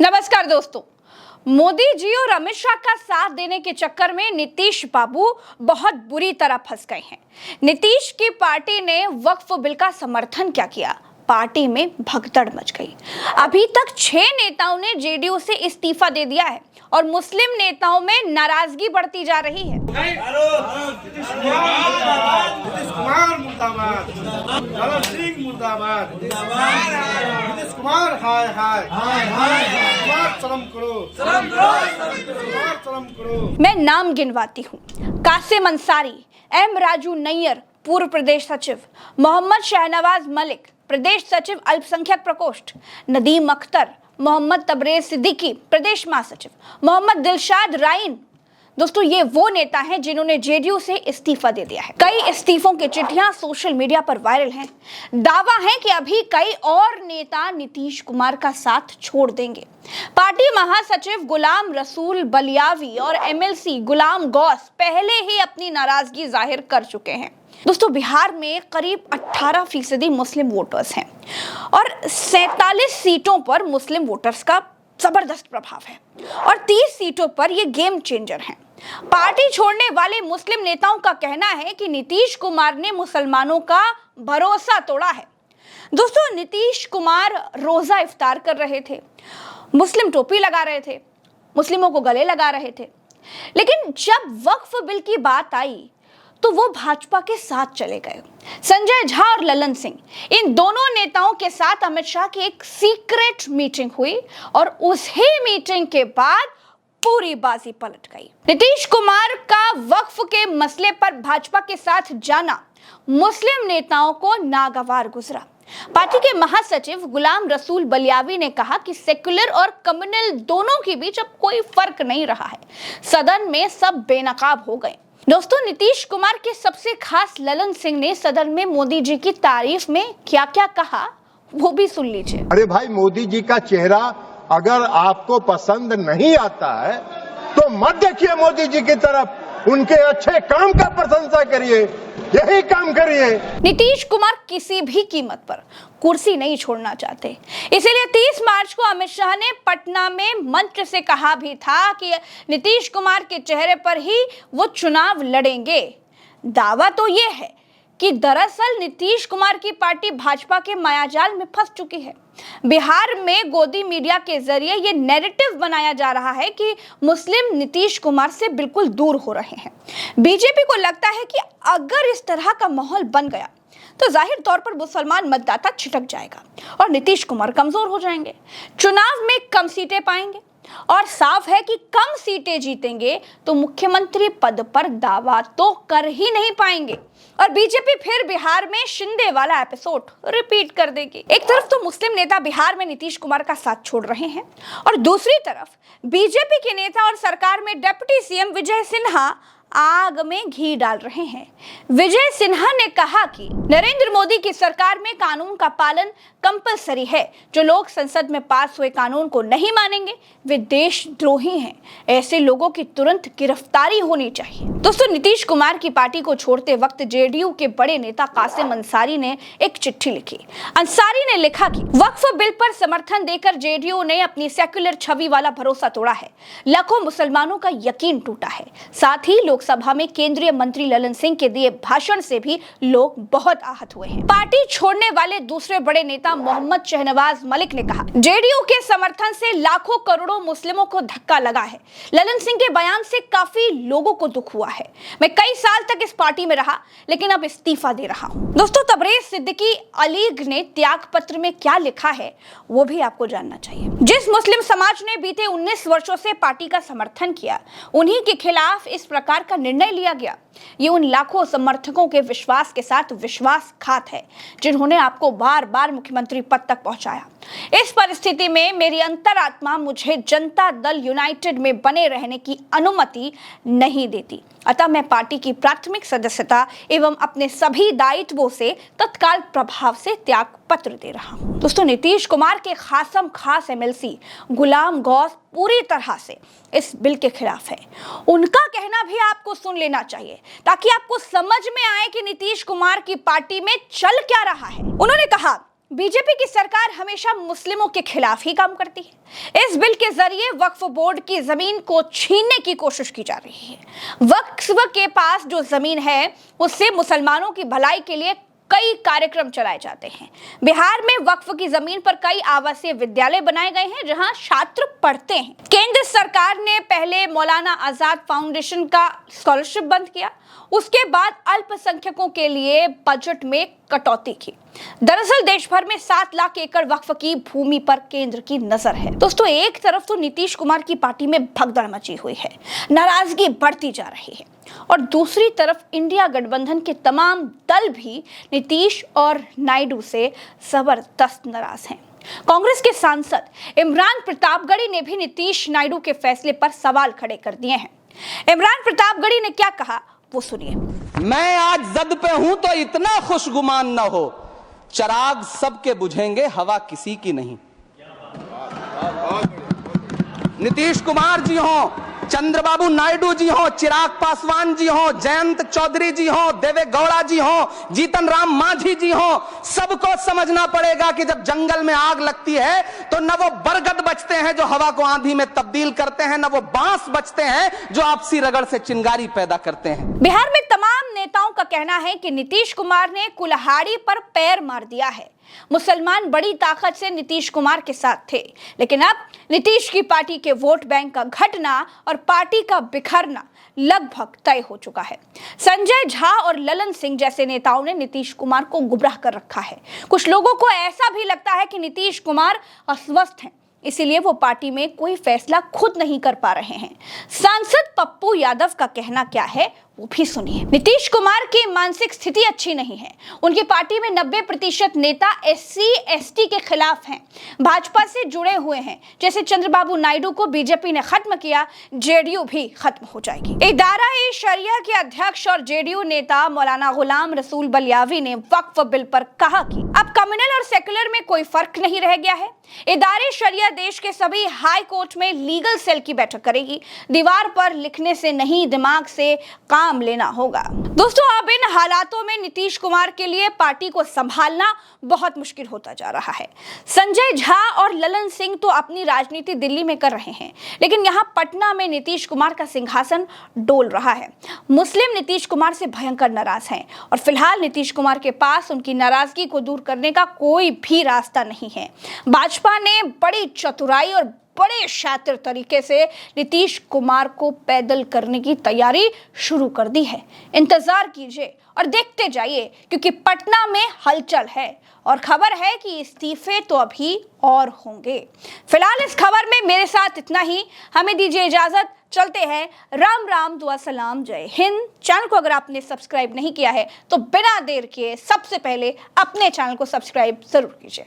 नमस्कार दोस्तों। मोदी जी और अमित शाह का साथ देने के चक्कर में नीतीश बाबू बहुत बुरी तरह फंस गए हैं। नीतीश की पार्टी ने वक्फ बिल का समर्थन क्या किया, पार्टी में भगदड़ मच गई। अभी तक 6 नेताओं ने जेडीयू से इस्तीफा दे दिया है और मुस्लिम नेताओं में नाराजगी बढ़ती जा रही है। मैं नाम गिनवाती हूँ। कासिम अंसारी, एम राजू नैयर पूर्व प्रदेश सचिव, मोहम्मद शहनवाज मलिक प्रदेश सचिव अल्पसंख्यक प्रकोष्ठ, नदीम अख्तर, मोहम्मद तबरेज सिद्दीकी प्रदेश महासचिव, मोहम्मद दिलशाद राइन। दोस्तों, ये वो नेता हैं जिन्होंने जेडीयू से इस्तीफा दे दिया है। कई इस्तीफों की चिट्ठियां सोशल मीडिया पर वायरल हैं। दावा है कि अभी कई और नेता नीतीश कुमार का साथ छोड़ देंगे। पार्टी महासचिव गुलाम रसूल बलियावी और एमएलसी गुलाम गौस पहले ही अपनी नाराजगी जाहिर कर चुके हैं। दोस्तों, बिहार में करीब 18% मुस्लिम वोटर्स हैं और 47 सीटों पर मुस्लिम वोटर्स का जबरदस्त प्रभाव है और 30 सीटों पर ये गेम चेंजर हैं। पार्टी छोड़ने वाले मुस्लिम नेताओं का कहना है कि नीतीश कुमार ने मुसलमानों का भरोसा तोड़ा है। दोस्तों, नीतीश कुमार रोजा इफ्तार कर रहे थे, मुस्लिम टोपी लगा रहे थे, मुस्लिमों को गले लगा रहे थे, लेकिन जब वक्फ बिल की बात आई तो वो भाजपा के साथ चले गए। संजय झा और ललन सिंह, इन दोनों नेताओं के साथ अमित शाह की एक सीक्रेट मीटिंग हुई और उसी मीटिंग के बाद पूरी बाजी पलट गई। नीतीश कुमार का वक्फ के मसले पर भाजपा के साथ जाना मुस्लिम नेताओं को नागवार गुजरा। पार्टी के महासचिव गुलाम रसूल बलियावी ने कहा कि सेक्युलर और कम्युनल दोनों के बीच अब कोई फर्क नहीं रहा है। सदन में सब बेनकाब हो गए। दोस्तों, नीतीश कुमार के सबसे खास ललन सिंह ने सदन में मोदी जी की तारीफ में क्या क्या कहा, वो भी सुन लीजिए। अरे भाई, मोदी जी का चेहरा अगर आपको पसंद नहीं आता है तो मत देखिए मोदी जी की तरफ, उनके अच्छे काम का प्रशंसा करिए, यही काम करिए। नीतीश कुमार किसी भी कीमत पर कुर्सी नहीं छोड़ना चाहते, इसीलिए 30 मार्च को अमित शाह ने पटना में मंच से कहा भी था कि नीतीश कुमार के चेहरे पर ही वो चुनाव लड़ेंगे। दावा तो ये है कि दरअसल नीतीश कुमार की पार्टी भाजपा के मायाजाल में फंस चुकी है। बिहार में गोदी मीडिया के जरिए ये नैरेटिव बनाया जा रहा है कि मुस्लिम नीतीश कुमार से बिल्कुल दूर हो रहे हैं। बीजेपी को लगता है कि अगर इस तरह का माहौल बन गया तो जाहिर तौर पर मुसलमान मतदाता छिटक जाएगा और नीतीश कुमार कमजोर हो जाएंगे, चुनाव में कम सीटें पाएंगे और साफ है कि कम सीटें जीतेंगे तो मुख्यमंत्री पद पर दावा तो कर ही नहीं पाएंगे और बीजेपी फिर बिहार में शिंदे वाला एपिसोड रिपीट कर देगी। एक तरफ तो मुस्लिम नेता बिहार में नीतीश कुमार का साथ छोड़ रहे हैं और दूसरी तरफ बीजेपी के नेता और सरकार में डिप्टी सीएम विजय सिन्हा आग में घी डाल रहे हैं। विजय सिन्हा ने कहा कि नरेंद्र मोदी की सरकार में कानून का पालन कंपलसरी है। जो लोग संसद में पास हुए कानून को नहीं मानेंगे वे देशद्रोही हैं। ऐसे लोगों की तुरंत गिरफ्तारी होनी चाहिए। दोस्तों, नीतीश कुमार की पार्टी को छोड़ते वक्त जेडीयू के बड़े नेता कासिम अंसारी ने एक चिट्ठी लिखी। अंसारी ने लिखा कि वक्फ बिल पर समर्थन देकर जेडीयू ने अपनी सेक्युलर छवि वाला भरोसा तोड़ा है। लाखों मुसलमानों का यकीन टूटा है। साथ ही लोकसभा में केंद्रीय मंत्री ललन सिंह के दिए भाषण से भी लोग बहुत आहत हुए हैं। पार्टी छोड़ने वाले दूसरे बड़े नेता मोहम्मद शहनवाज मलिक ने कहा, जेडीयू के समर्थन से लाखों करोड़ों मुस्लिमों को धक्का लगा है। ललन सिंह के बयान से काफी लोगों को दुख हुआ है। मैं कई साल तक इस पार्टी में रहा, लेकिन अब इस्तीफा दे रहा हूं। दोस्तों, तबरेज सिद्दीकी अलीग ने त्याग पत्र में क्या लिखा है वो भी आपको जानना चाहिए। जिस मुस्लिम समाज ने बीते 19 वर्षों से पार्टी का समर्थन किया, उन्हीं के खिलाफ इस प्रकार का निर्णय लिया गया। ये उन लाखों समर्थकों के विश्वास के साथ विश्वासघात है जिन्होंने आपको बार बार मुख्यमंत्री पद तक पहुंचाया। इस परिस्थिति में मेरी अंतरात्मा मुझे जनता दल यूनाइटेड में बने रहने की अनुमति नहीं देती। अतः मैं पार्टी की प्राथमिक सदस्यता एवं अपने सभी दायित्वों से तत्काल प्रभाव से त्याग पत्र दे रहा हूं। दोस्तों, नीतीश कुमार के खास एमएलसी गुलाम गौस पूरी तरह से इस बिल के खिलाफ है। उनका कहना भी आपको सुन लेना चाहिए ताकि आपको समझ में आए कि नीतीश कुमार की पार्टी में चल क्या रहा है। उन्होंने कहा, बीजेपी की सरकार हमेशा मुस्लिमों के खिलाफ ही काम करती है। इस बिल के जरिए वक्फ बोर्ड की जमीन को छीनने की कोशिश की जा रही है। वक्फ के पास जो जमीन है उससे मुसलमानों की भलाई के लिए कई कार्यक्रम चलाए जाते हैं। बिहार में वक्फ की जमीन पर कई आवासीय विद्यालय बनाए गए हैं जहां छात्र पढ़ते हैं। केंद्र सरकार ने पहले मौलाना आजाद फाउंडेशन का स्कॉलरशिप बंद किया, उसके बाद अल्पसंख्यकों के लिए बजट में कटौती की। दरअसल देश भर में 7 लाख एकड़ वक्फ की भूमि पर केंद्र की नजर है। दोस्तों, एक तरफ तो नीतीश कुमार की पार्टी में भगदड़ मची हुई है, नाराजगी बढ़ती जा रही है, और दूसरी तरफ इंडिया गठबंधन के तमाम दल भी नीतीश और नायडू से जबरदस्त नाराज हैं। कांग्रेस के सांसद इमरान प्रतापगढ़ी ने भी नीतीश नायडू के फैसले पर सवाल खड़े कर दिए हैं। इमरान प्रतापगढ़ी ने क्या कहा वो सुनिए। मैं आज जद पे हूं तो इतना खुशगुमान न हो, चिराग सबके बुझेंगे हवा किसी की नहीं। नीतीश कुमार जी हो, चंद्रबाबू नायडू जी हो, चिराग पासवान जी हो, जयंत चौधरी जी हो, देवे गौड़ा जी हो, जीतन राम मांझी जी हो, सबको समझना पड़ेगा कि जब जंगल में आग लगती है तो न वो बरगद बचते हैं जो हवा को आंधी में तब्दील करते हैं, न वो बांस बचते हैं जो आपसी रगड़ से चिंगारी पैदा करते हैं। बिहार में तमाम नेताओं का कहना है कि नीतीश कुमार ने कुल्हाड़ी पर पैर मार दिया है। मुसलमान बड़ी ताकत से नीतीश कुमार के साथ थे, लेकिन अब नीतीश की पार्टी के वोट बैंक का घटना और पार्टी का बिखरना लगभग तय हो चुका है। संजय झा और ललन सिंह जैसे नेताओं ने नीतीश कुमार को गुमराह कर रखा है। कुछ लोगों को ऐसा भी लगता है कि नीतीश कुमार अस्वस्थ हैं, इसीलिए वो पार्टी में कोई फैसला खुद नहीं कर पा रहे हैं। सांसद पप्पू यादव का कहना क्या है वो भी सुनिए। नीतीश कुमार की मानसिक स्थिति अच्छी नहीं है। उनकी पार्टी में 90% नेता SC/ST के खिलाफ हैं, भाजपा से जुड़े हुए हैं। जैसे चंद्रबाबू नायडू को बीजेपी ने खत्म किया, JDU भी खत्म हो जाएगी। इदारा-ए-शरिया के अध्यक्ष और JDU नेता मौलाना गुलाम रसूल बलियावी ने वक्फ बिल पर कहा कि अब कम्युनल और सेक्युलर में कोई फर्क नहीं रह गया है। इदारे-शरिया देश के सभी हाई कोर्ट में लीगल सेल की बैठक करेगी। दीवार पर लिखने से नहीं, दिमाग से काम लेना होगा। दोस्तों, अब इन हालातों में नीतीश कुमार के लिए पार्टी को संभालना बहुत मुश्किल होता जा रहा है। संजय झा और ललन सिंह तो अपनी राजनीति दिल्ली में कर रहे हैं, लेकिन यहाँ पटना में नीतीश कुमार का सिंहासन डोल रहा है। मुस्लिम नीतीश कुमार से भयंकर नाराज हैं और फिलहाल नीतीश कुमार के पास उनकी नाराजगी को दूर करने का कोई भी रास्ता नहीं है। भाजपा ने बड़ी चतुराई और बड़े शातिर तरीके से नीतीश कुमार को पैदल करने की तैयारी शुरू कर दी है। इंतजार कीजिए और देखते जाइए, क्योंकि पटना में हलचल है और खबर है कि इस्तीफे तो अभी और होंगे। फिलहाल इस खबर में मेरे साथ इतना ही। हमें दीजिए इजाजत, चलते हैं। राम राम, दुआ सलाम, जय हिंद। चैनल को अगर आपने सब्सक्राइब नहीं किया है तो बिना देर किए सबसे पहले अपने चैनल को सब्सक्राइब जरूर कीजिए।